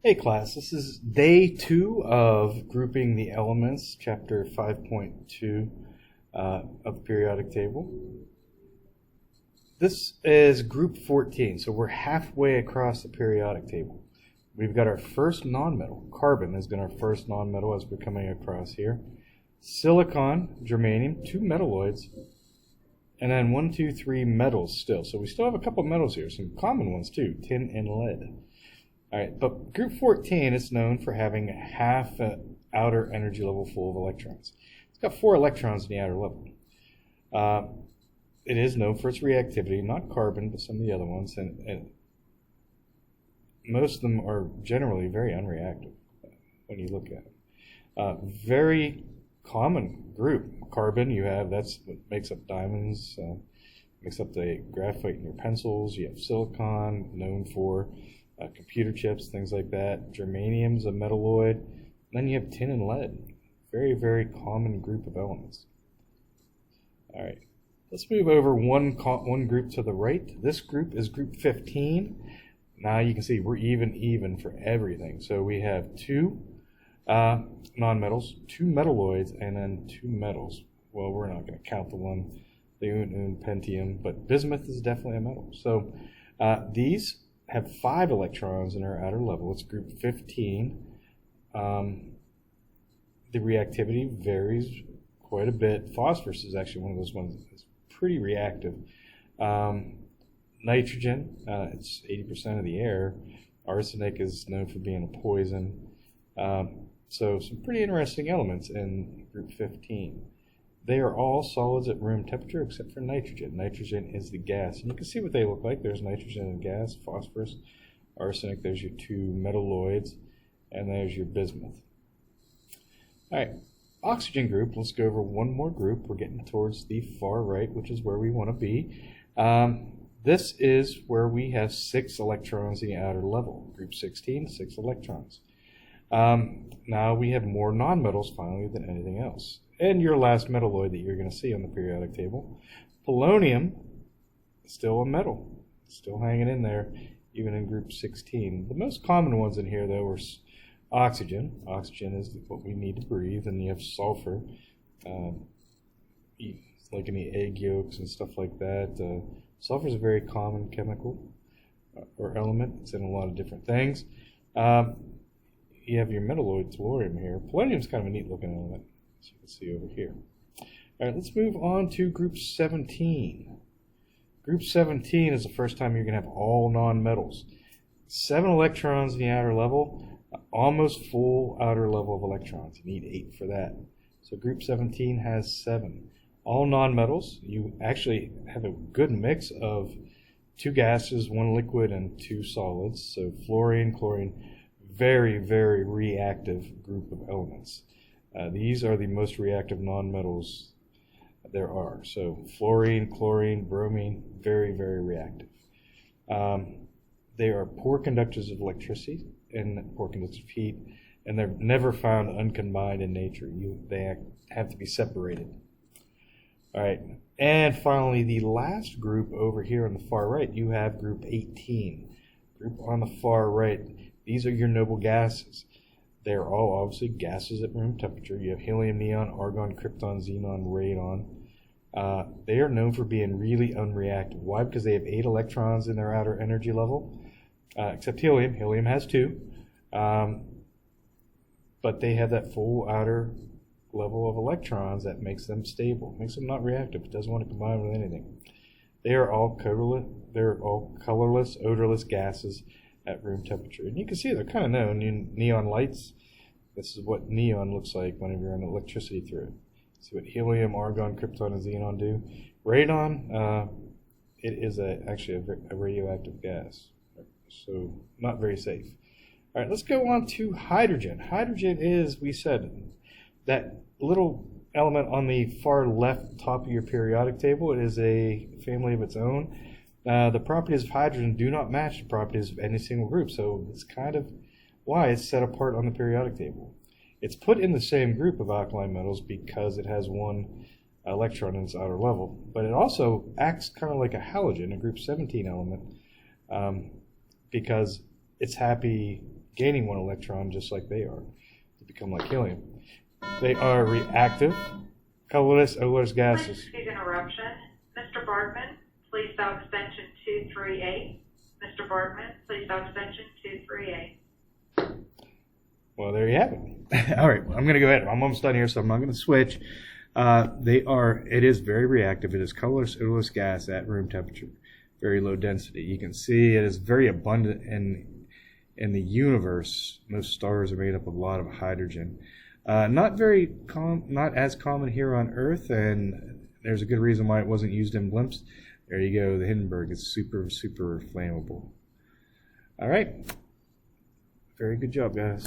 Hey class, this is day 2 of grouping the elements, chapter 5.2 of the periodic table. This is group 14, so we're halfway across the periodic table. We've got our first nonmetal. Carbon has been our first nonmetal as we're coming across here. Silicon, germanium, 2 metalloids, and then 1, 2, 3 metals still. So we still have a couple metals here, some common ones too, tin and lead. All right, but group 14 is known for having half an outer energy level full of electrons. It's got 4 electrons in the outer level. It is known for its reactivity, not carbon, but some of the other ones, and most of them are generally very unreactive when you look at it. Very common group. Carbon, you have, that's what makes up diamonds, makes up the graphite in your pencils. You have silicon, known for computer chips, things like that. Germanium's a metalloid. And then you have tin and lead. Very, very common group of elements. All right, let's move over one group to the right. This group is group 15. Now you can see we're even for everything. So we have 2 nonmetals, 2 metalloids, and then 2 metals. Well, we're not going to count the one, the pentium, but bismuth is definitely a metal. So these have 5 electrons in our outer level. It's group 15. The reactivity varies quite a bit. Phosphorus is actually one of those ones that's pretty reactive. Nitrogen, it's 80% of the air. Arsenic is known for being a poison. So some pretty interesting elements in group 15. They are all solids at room temperature except for nitrogen. Nitrogen is the gas. And you can see what they look like. There's nitrogen and gas, phosphorus, arsenic. There's your 2 metalloids, and there's your bismuth. All right, oxygen group. Let's go over one more group. We're getting towards the far right, which is where we want to be. This is where we have 6 electrons in the outer level. Group 16, 6 electrons. Now we have more nonmetals finally than anything else. And your last metalloid that you're going to see on the periodic table, polonium, still a metal, still hanging in there, even in group 16. The most common ones in here, though, are oxygen. Oxygen is what we need to breathe, and you have sulfur, like in the egg yolks and stuff like that. Sulfur is a very common chemical or element. It's in a lot of different things. You have your metalloid tellurium here. Polonium is kind of a neat looking element, as you can see over here. All right, let's move on to group 17. Group 17 is the first time you're going to have all nonmetals. 7 electrons in the outer level, almost full outer level of electrons. You need 8 for that. So group 17 has 7. All nonmetals. You actually have a good mix of 2 gases, 1 liquid, and 2 solids. So fluorine, chlorine, very, very reactive group of elements. These are the most reactive nonmetals there are. So fluorine, chlorine, bromine, very, very reactive. They are poor conductors of electricity and poor conductors of heat, and they're never found uncombined in nature. They have to be separated. All right, and finally, the last group over here on the far right, you have group 18. Group on the far right, these are your noble gases. They are all obviously gases at room temperature. You have helium, neon, argon, krypton, xenon, radon. They are known for being really unreactive. Why? Because they have 8 electrons in their outer energy level, except helium. Helium has 2. But they have that full outer level of electrons that makes them stable, makes them not reactive. It doesn't want to combine with anything. They are all colorless, odorless gases at room temperature. And you can see they're kind of known in neon lights. This is what neon looks like whenever you're running electricity through it. See what helium, argon, krypton, and xenon do. Radon, it is actually a radioactive gas, so not very safe. All right, let's go on to hydrogen. Hydrogen is, we said, that little element on the far left top of your periodic table. It is a family of its own. The properties of hydrogen do not match the properties of any single group, so it's kind of why it's set apart on the periodic table. It's put in the same group of alkaline metals because it has 1 electron in its outer level, but it also acts kind of like a halogen, a group 17 element, because it's happy gaining one electron just like they are to become like helium. They are reactive, colorless, odorless gases. Excuse interruption. Mr. Bartman, please dial extension 238. Mr. Bartman, please dial extension 238. Well, there you have it. All right, I'm going to go ahead. I'm almost done here, so I'm not going to switch. It is very reactive. It is colorless, odorless gas at room temperature, very low density. You can see it is very abundant in the universe. Most stars are made up of a lot of hydrogen. Not as common here on Earth, and there's a good reason why it wasn't used in blimps. There you go. The Hindenburg is super, super flammable. All right. Very good job, guys.